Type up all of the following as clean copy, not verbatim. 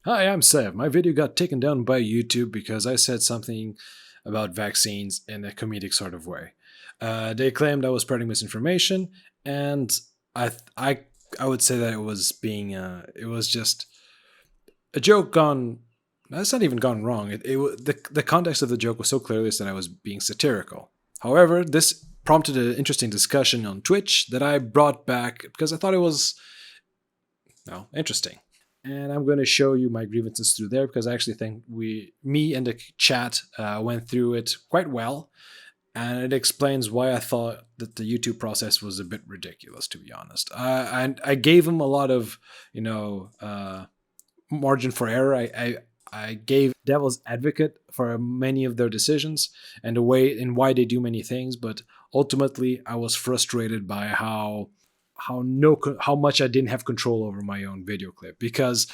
Hi, I'm Sev. My video got taken down by YouTube because I said something about vaccines in a comedic sort of way. They claimed I was spreading misinformation, and I, I, I would say that it was just a joke gone. That's not even gone wrong. The context of the joke was so clearly that I was being satirical. However, this prompted an interesting discussion on Twitch that I brought back because I thought it was, interesting. And I'm going to show you my grievances through there because I actually think me and the chat went through it quite well, and it explains why I thought that the YouTube process was a bit ridiculous, to be honest. I gave them a lot of, margin for error. I gave devil's advocate for many of their decisions and the way and why they do many things, but ultimately I was frustrated by how much I didn't have control over my own video clip, because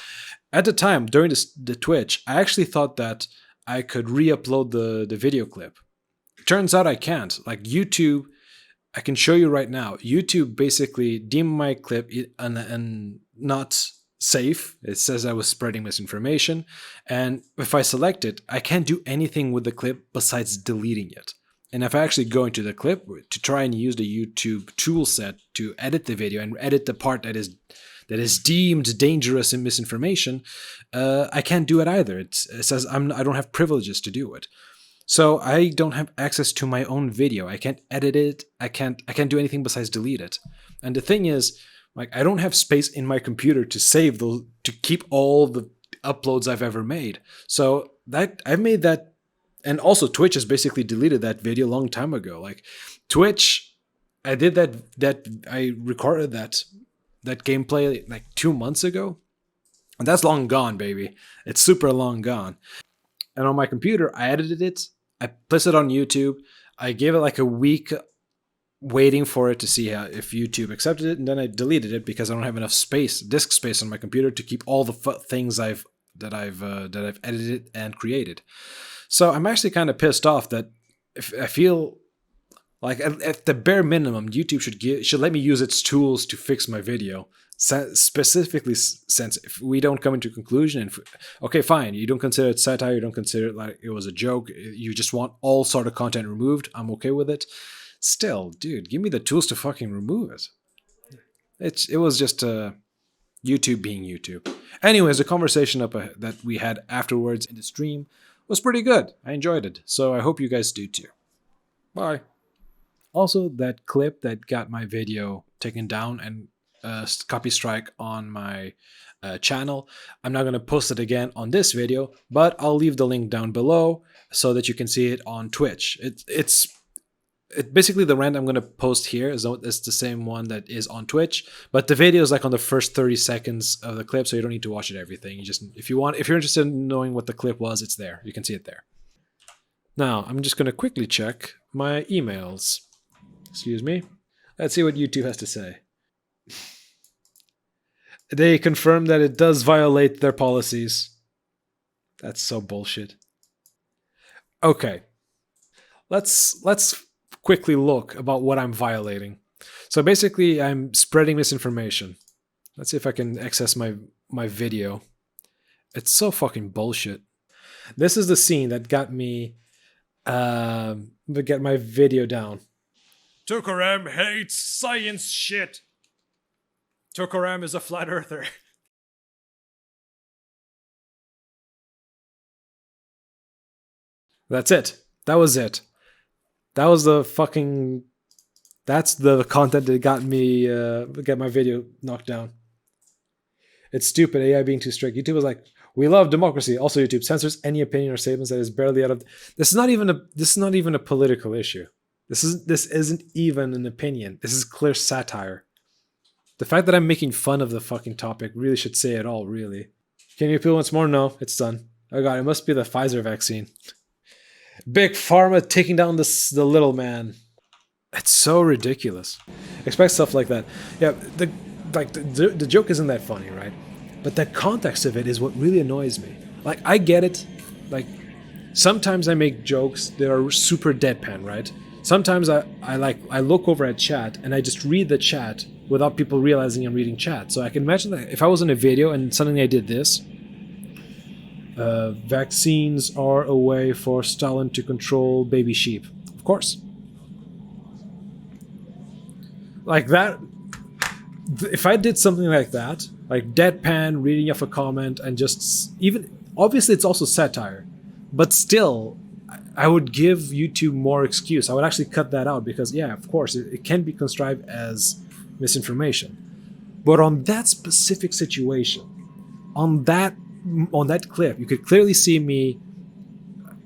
at the time during the Twitch I actually thought that I could re-upload the video clip. Turns out I can't. Like YouTube, I can show you right now. YouTube basically deemed my clip and not safe. It says I was spreading misinformation, and if I select it, I can't do anything with the clip besides deleting it. And if I actually go into the clip to try and use the YouTube tool set to edit the video and edit the part that is deemed dangerous and misinformation, I can't do it either. It says I don't have privileges to do it. So I don't have access to my own video. I can't edit it. I can't do anything besides delete it. And the thing is, like, I don't have space in my computer to keep all the uploads I've ever made. So that I've made that. And also Twitch has basically deleted that video a long time ago. Like Twitch, I did I recorded that gameplay like 2 months ago. And that's long gone, baby. It's super long gone. And on my computer, I edited it. I placed it on YouTube. I gave it like a week waiting for it to see if YouTube accepted it. And then I deleted it because I don't have enough disk space on my computer to keep all the things that I've edited and created. So I'm actually kind of pissed off that if I feel like at the bare minimum, YouTube should let me use its tools to fix my video. Specifically, since if we don't come into a conclusion, and okay, fine, you don't consider it satire, you don't consider it like it was a joke, you just want all sort of content removed, I'm okay with it. Still, dude, give me the tools to fucking remove it. It was just YouTube being YouTube. Anyways, the conversation that we had afterwards in the stream was pretty good. I enjoyed it. So I hope you guys do too. Bye. Also, that clip that got my video taken down and copy strike on my channel, I'm not going to post it again on this video, but I'll leave the link down below so that you can see it on Twitch. It's basically the rant I'm going to post here is the same one that is on Twitch, but the video is like on the first 30 seconds of the clip, so you don't need to watch it everything. If you're interested in knowing what the clip was, it's there. You can see it there. Now, I'm just going to quickly check my emails. Excuse me. Let's see what YouTube has to say. They confirm that it does violate their policies. That's so bullshit. Okay. Let's quickly look about what I'm violating. So basically, I'm spreading misinformation. Let's see if I can access my video. It's so fucking bullshit. This is the scene that got me get my video down. Tukaram hates science shit. Tukaram is a flat earther. That's it. That was it. That was that's the content that got me, get my video knocked down. It's stupid, AI being too strict. YouTube was like, we love democracy. Also, YouTube censors any opinion or statements that is barely out of, this is not even a political issue. This isn't even an opinion. This is clear satire. The fact that I'm making fun of the fucking topic really should say it all, really. Can you appeal once more? No, it's done. Oh god, it must be the Pfizer vaccine. Big Pharma taking down the little man. It's so ridiculous. Expect stuff like that. Yeah, the joke isn't that funny, right? But the context of it is what really annoys me. Like, I get it. Like, sometimes I make jokes that are super deadpan, right? Sometimes I look over at chat and I just read the chat without people realizing I'm reading chat. So I can imagine that if I was in a video and suddenly I did this, Vaccines are a way for Stalin to control baby sheep. Of course. Like that, if I did something like that, like deadpan reading of a comment and just even, obviously it's also satire, but still, I would give YouTube more excuse. I would actually cut that out because, yeah, of course, it can be contrived as misinformation. But on that specific situation, on that clip, you could clearly see me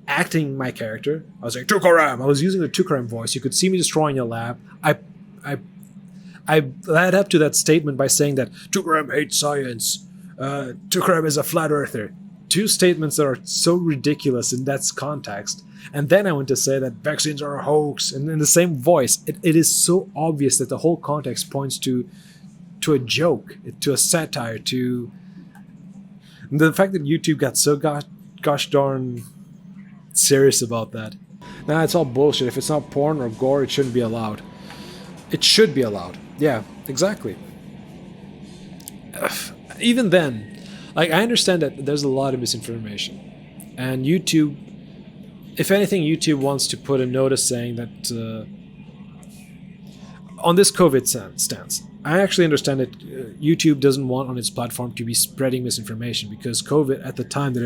acting my character. I was like, Tukaram! I was using the Tukaram voice. You could see me destroying a lab. I led up to that statement by saying that Tukaram hates science. Tukaram is a flat earther. Two statements that are so ridiculous in that context. And then I went to say that vaccines are a hoax. And in the same voice, it is so obvious that the whole context points to a joke, to a satire, to the fact that YouTube got so gosh darn serious about that. Nah, it's all bullshit. If it's not porn or gore, it shouldn't be allowed. It should be allowed. Yeah, exactly. Even then, like, I understand that there's a lot of misinformation. And YouTube, if anything, YouTube wants to put a notice saying that on this COVID stance, I actually understand that YouTube doesn't want on its platform to be spreading misinformation because COVID, at the time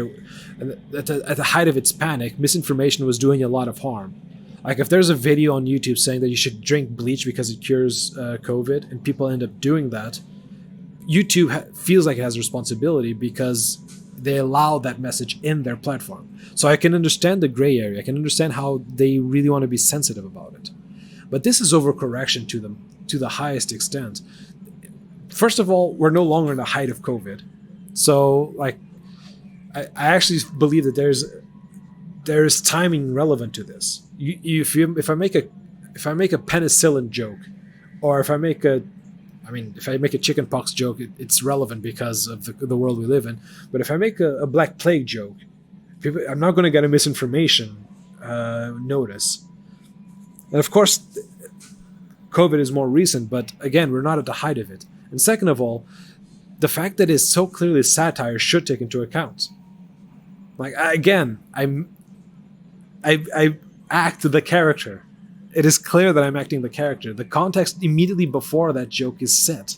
at the height of its panic, misinformation was doing a lot of harm. Like if there's a video on YouTube saying that you should drink bleach because it cures COVID, and people end up doing that, YouTube feels like it has a responsibility because they allow that message in their platform. So I can understand the gray area. I can understand how they really want to be sensitive about it. But this is overcorrection to them to the highest extent. First of all, we're no longer in the height of COVID. So like I actually believe that there's timing relevant to this. If I make a penicillin joke, or if I make a chickenpox joke, it's relevant because of the world we live in. But if I make a Black Plague joke, I'm not going to get a misinformation notice. And of course, COVID is more recent, but again, we're not at the height of it. And second of all, the fact that it's so clearly satire should take into account. Like again, I act the character. It is clear that I'm acting the character. The context immediately before that joke is set.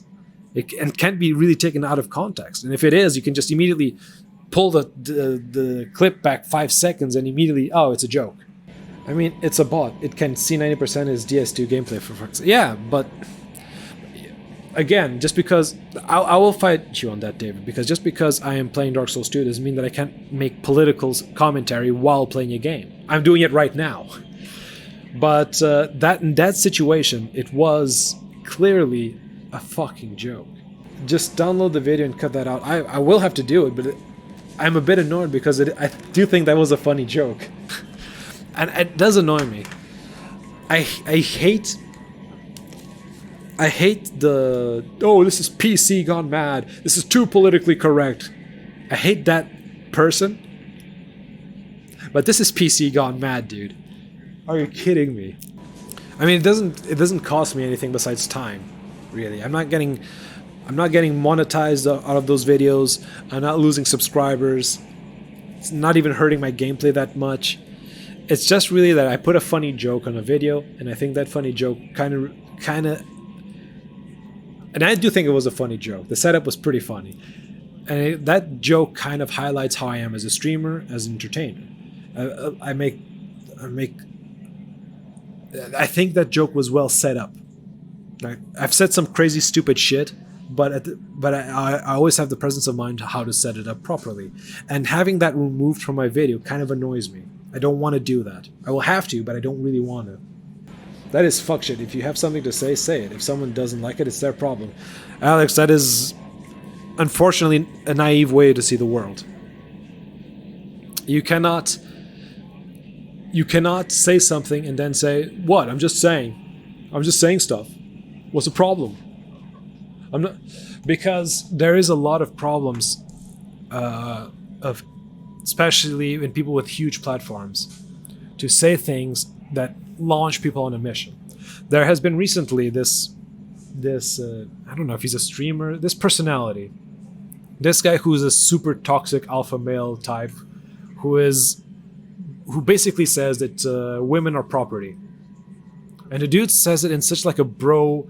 And can't be really taken out of context. And if it is, you can just immediately pull the clip back 5 seconds and immediately, oh, it's a joke. I mean, it's a bot. It can see 90% as DS2 gameplay for fuck's sake. Yeah, but again, just because I will fight you on that, David, because just because I am playing Dark Souls 2 doesn't mean that I can't make political commentary while playing a game. I'm doing it right now. But that in that situation, it was clearly a fucking joke. Just download the video and cut that out. I will have to do it, but I'm a bit annoyed because I do think that was a funny joke. And it does annoy me. I hate the, oh, this is PC gone mad. This is too politically correct. I hate that person. But this is PC gone mad, dude. Are you kidding me? I mean, it doesn't cost me anything besides time, really. I'm not getting monetized out of those videos. I'm not losing subscribers. It's not even hurting my gameplay that much. It's just really that I put a funny joke on a video, and I think that funny joke kind of, and I do think it was a funny joke. The setup was pretty funny, and that joke kind of highlights how I am as a streamer, as an entertainer. I think that joke was well set up. I've said some crazy, stupid shit, but I always have the presence of mind how to set it up properly. And having that removed from my video kind of annoys me. I don't want to do that. I will have to, but I don't really want to. That is fuck shit. If you have something to say, say it. If someone doesn't like it, it's their problem. Alex, that is unfortunately a naive way to see the world. You cannot say something and then say, what? I'm just saying stuff. What's the problem? I'm not, because there is a lot of problems of especially in people with huge platforms to say things that launch people on a mission. There has been recently this I don't know if he's a streamer, this personality This guy who's a super toxic alpha male type, who basically says that women are property, and the dude says it in such like a bro,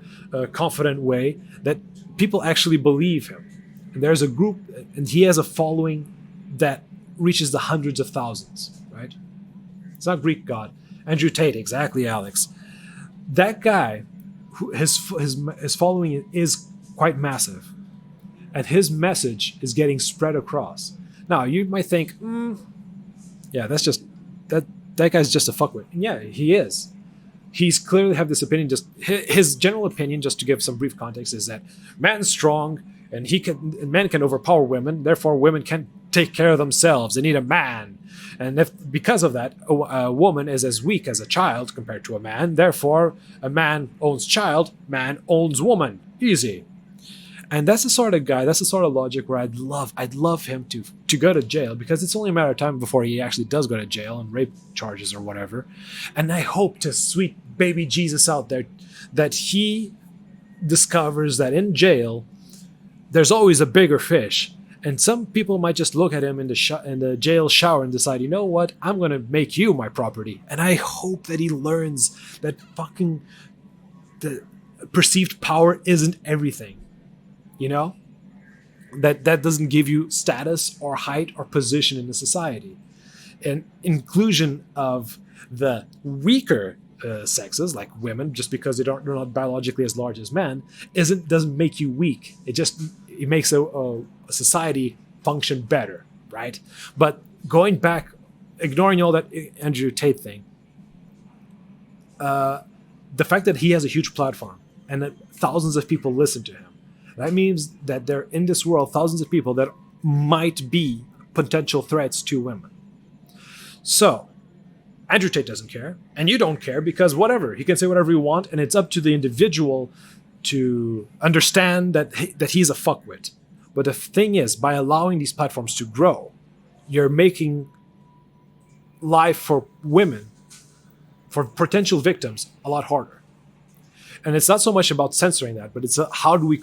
confident way that people actually believe him. And there's a group, and he has a following that reaches the hundreds of thousands. Right? It's not Greek god. Andrew Tate, exactly, Alex. That guy, his following is quite massive, and his message is getting spread across. Now you might think, yeah, that's just that guy's just a fuckwit. And yeah, he is. He's clearly have this opinion. Just his general opinion, just to give some brief context, is that man's strong and men can overpower women. Therefore, women can't take care of themselves. They need a man, and if because of that, a woman is as weak as a child compared to a man. Therefore, a man owns child, man owns woman. Easy. And that's the sort of guy, that's the sort of logic where I'd love him to go to jail, because it's only a matter of time before he actually does go to jail on rape charges or whatever. And I hope to sweet baby Jesus out there that he discovers that in jail there's always a bigger fish. And some people might just look at him in the jail shower and decide, you know what, I'm going to make you my property. And I hope that he learns that fucking the perceived power isn't everything. You know, that doesn't give you status or height or position in the society. And inclusion of the weaker sexes, like women, just because they're not biologically as large as men, doesn't make you weak. It makes a society function better, right? But going back, ignoring all that Andrew Tate thing, the fact that he has a huge platform and that thousands of people listen to him. That means that there are in this world thousands of people that might be potential threats to women. So, Andrew Tate doesn't care, and you don't care, because whatever, he can say whatever he wants, and it's up to the individual to understand that he's a fuckwit. But the thing is, by allowing these platforms to grow, you're making life for women, for potential victims, a lot harder. And it's not so much about censoring that, but it's how do we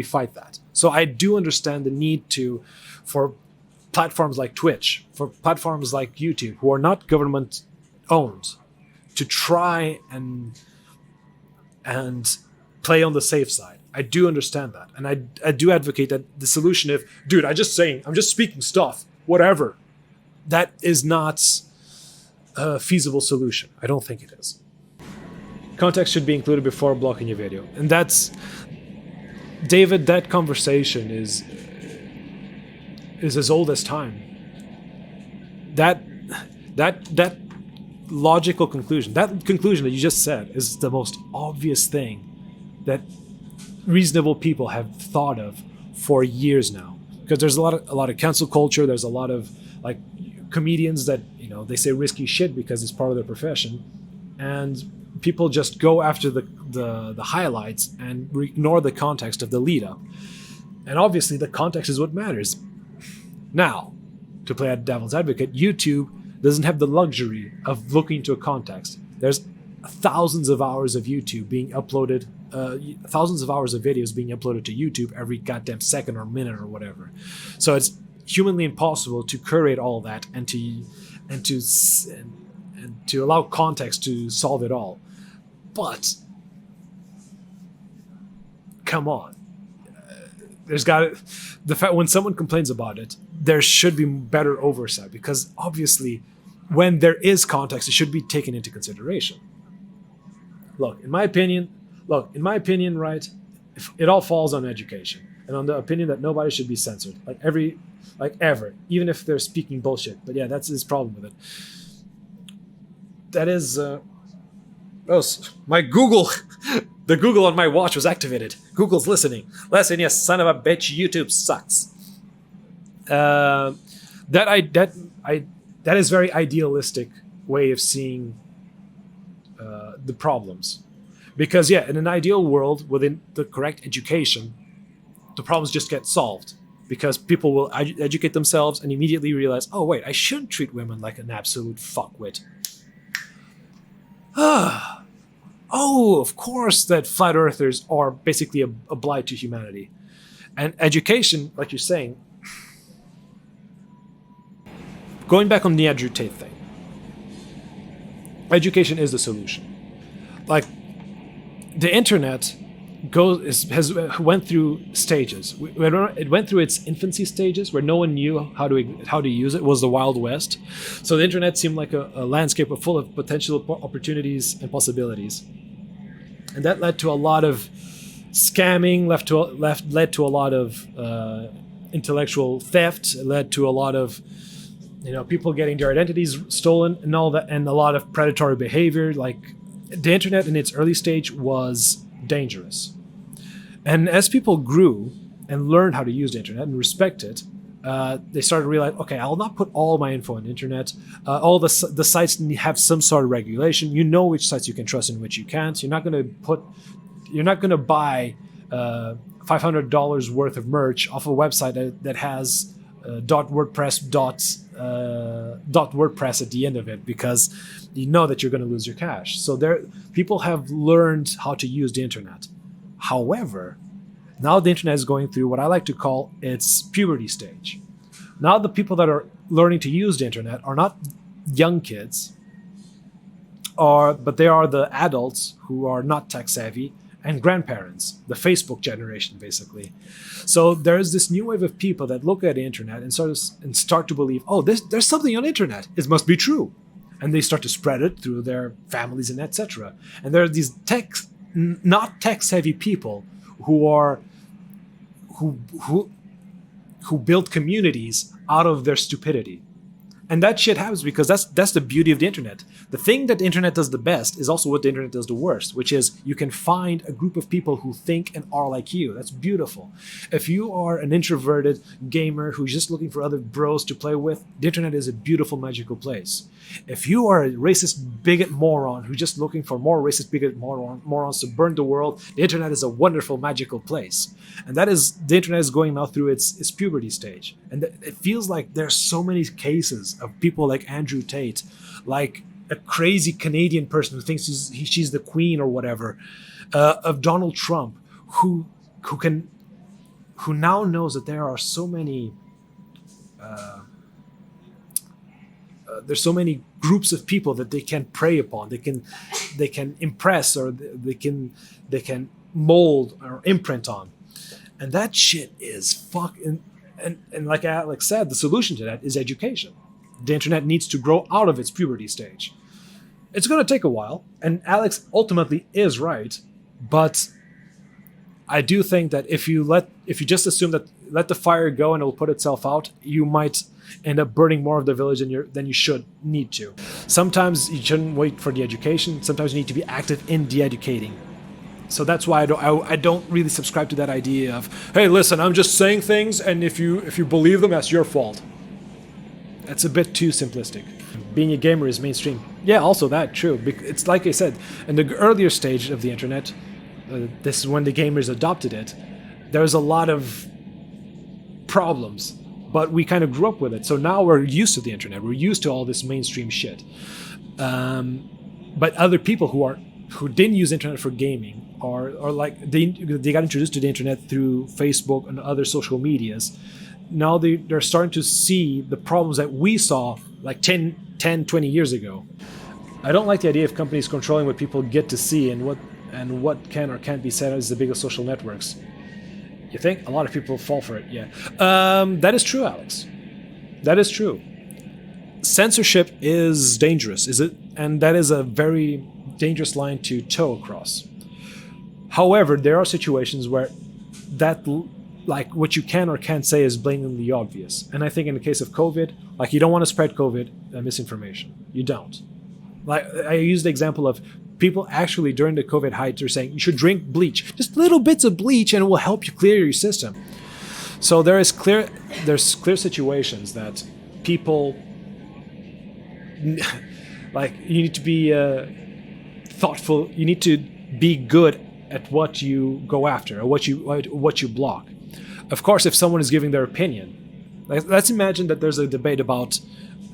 fight that? So I do understand the need for platforms like Twitch, for platforms like YouTube, who are not government owned, to try and play on the safe side. I do understand that. And I do advocate that the solution, I'm just speaking stuff, whatever, that is not a feasible solution. I don't think it is. Context should be included before blocking your video. And that's, David, that conversation is as old as time. That logical conclusion, that conclusion that you just said, is the most obvious thing that reasonable people have thought of for years now. Because there's a lot of cancel culture, there's a lot of like comedians that, they say risky shit because it's part of their profession. And people just go after the highlights and ignore the context of the lead up. And obviously the context is what matters. Now, to play at devil's advocate, YouTube doesn't have the luxury of looking to a context. There's thousands of hours of YouTube being uploaded, thousands of hours of videos being uploaded to YouTube every goddamn second or minute or whatever. So it's humanly impossible to curate all that and to allow context to solve it all. But come on, the fact when someone complains about it, there should be better oversight, because obviously, when there is context, it should be taken into consideration. Look, in my opinion, right, it all falls on education and on the opinion that nobody should be censored, ever, even if they're speaking bullshit. But yeah, that's his problem with it. That is. My Google, the Google on my watch was activated. Google's listening. Listen, you son of a bitch, YouTube sucks. That is very idealistic way of seeing the problems. Because yeah, in an ideal world, within the correct education, the problems just get solved. Because people will educate themselves and immediately realize, oh wait, I shouldn't treat women like an absolute fuckwit. Oh, of course that flat earthers are basically a blight to humanity. And education, like you're saying, going back on the Andrew Tate thing, education is the solution. Like, the internet has went through stages. It went through its infancy stages where no one knew how to use it. It was the Wild West. So the internet seemed like a landscape full of potential opportunities and possibilities, and that led to a lot of scamming, led to a lot of intellectual theft. It led to a lot of people getting their identities stolen and all that, and a lot of predatory behavior. Like, the internet in its early stage was dangerous. And as people grew and learned how to use the internet and respect it, they started to realize, okay, I'll not put all my info on the internet. All the sites have some sort of regulation. You know which sites you can trust and which you can't. You're not going to buy $500 worth of merch off a website that has .wordpress at the end of it, because you know that you're going to lose your cash. So people have learned how to use the internet. However, now the internet is going through what I like to call its puberty stage. Now the people that are learning to use the internet are not young kids, but they are the adults who are not tech savvy, and grandparents, the Facebook generation, basically. So there's this new wave of people that look at the internet and start to believe, oh, there's something on the internet. It must be true. And they start to spread it through their families and etc. And there are these not tech-savvy people who build communities out of their stupidity. And that shit happens because that's the beauty of the internet. The thing that the internet does the best is also what the internet does the worst, which is you can find a group of people who think and are like you. That's beautiful. If you are an introverted gamer who's just looking for other bros to play with, the internet is a beautiful, magical place. If you are a racist bigot moron who's just looking for more racist bigot morons to burn the world, the internet is a wonderful, magical place. And the internet is going now through its puberty stage. And it feels like there's so many cases of people like Andrew Tate, like a crazy Canadian person who thinks she's the queen or whatever, of Donald Trump, who now knows that there are so many there's so many groups of people that they can prey upon, they can impress, or they can mold or imprint on. And that shit is fucking, and like Alex said, the solution to that is education. The internet needs to grow out of its puberty stage. It's going to take a while, and Alex ultimately is right, but I do think that if you just assume that let the fire go and it will put itself out, you might end up burning more of the village than you need to. Sometimes you shouldn't wait for the education. Sometimes you need to be active in de-educating. So that's why I don't really subscribe to that idea of, hey, listen, I'm just saying things, and if you believe them, that's your fault. That's a bit too simplistic. Being a gamer is mainstream. Yeah, also that, true. It's like I said, in the earlier stage of the internet, this is when the gamers adopted it, there was a lot of problems, but we kind of grew up with it. So now we're used to the internet. We're used to all this mainstream shit. But other people who didn't use internet for gaming, or like they got introduced to the internet through Facebook and other social medias, now they're starting to see the problems that we saw like 10, 20 years ago. I don't like the idea of companies controlling what people get to see and what can or can't be said as the biggest social networks. You think? A lot of people fall for it, yeah. That is true, Alex. That is true. Censorship is dangerous, is it? And that is a very dangerous line to toe across. However, there are situations where like what you can or can't say is blatantly obvious. And I think in the case of COVID, like you don't want to spread COVID misinformation. You don't. Like I use the example of people actually during the COVID height are saying you should drink bleach, just little bits of bleach, and it will help you clear your system. So there's clear situations that people like you need to be thoughtful. You need to be good at what you go after or what you block. Of course, if someone is giving their opinion, let's imagine that there's a debate about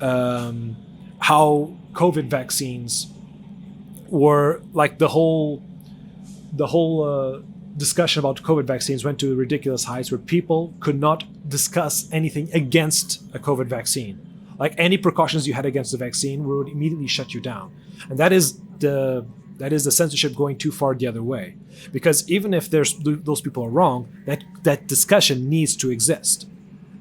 how COVID vaccines were like the whole discussion about COVID vaccines went to ridiculous heights where people could not discuss anything against a COVID vaccine. Like any precautions you had against the vaccine would immediately shut you down. And that is the censorship going too far the other way. Because even if those people are wrong, that discussion needs to exist.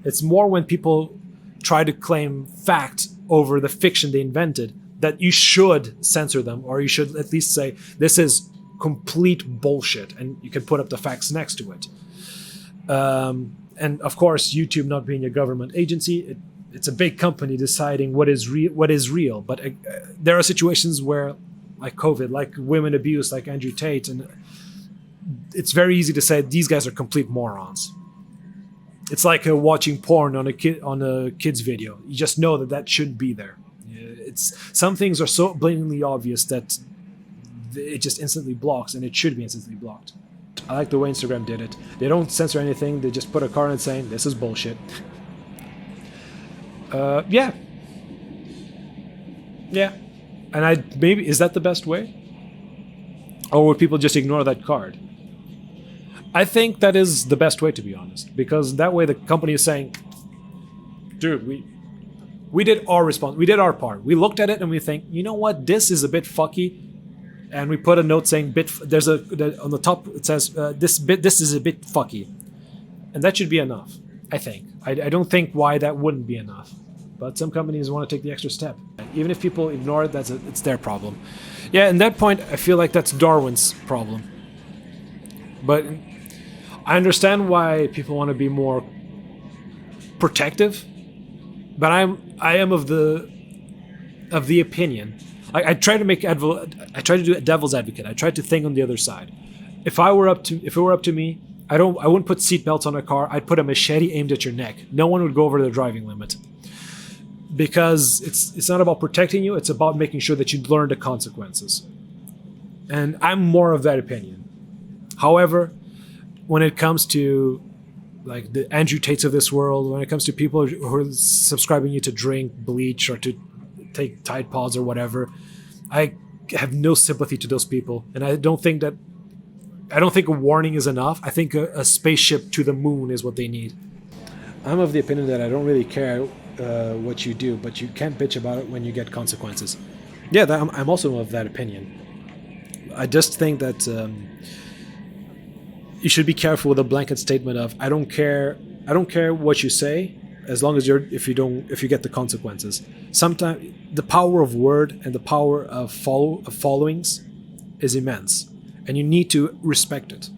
It's more when people try to claim fact over the fiction they invented that you should censor them, or you should at least say this is complete bullshit, and you can put up the facts next to it. And of course, YouTube not being a government agency, it's a big company deciding what is real. But there are situations where, like COVID, like women abuse, like Andrew Tate, and it's very easy to say these guys are complete morons. It's like watching porn on a kid's video. You just know that shouldn't be there. Some things are so blatantly obvious that it just instantly blocks, and it should be instantly blocked. I like the way Instagram did it. They don't censor anything. They just put a card in saying this is bullshit. Yeah. And maybe is that the best way, or would people just ignore that card? I think that is the best way, to be honest, because that way the company is saying, dude, we did our response, we did our part. We looked at it and we think, you know what, this is a bit fucky, and we put a note saying on the top it says this is a bit fucky, and that should be enough. I think. I don't think why that wouldn't be enough, but some companies want to take the extra step. Even if people ignore it, it's their problem. Yeah, and that point, I feel like that's Darwin's problem. But I understand why people want to be more protective, but I am of the opinion. I try to do a devil's advocate. I try to think on the other side. If it were up to me, I wouldn't put seatbelts on a car. I'd put a machete aimed at your neck. No one would go over the driving limit, because it's not about protecting you. It's about making sure that you learn the consequences. And I'm more of that opinion. However, when it comes to like the Andrew Tates of this world, when it comes to people who are subscribing you to drink bleach or to take Tide Pods or whatever, I have no sympathy to those people, and I don't think a warning is enough. I think a spaceship to the moon is what they need. I'm of the opinion that I don't really care what you do, but you can't bitch about it when you get consequences. Yeah, I'm also of that opinion. I just think that you should be careful with a blanket statement of I don't care what you say, as long as if you get the consequences. Sometimes the power of word and the power of followings is immense, and you need to respect it.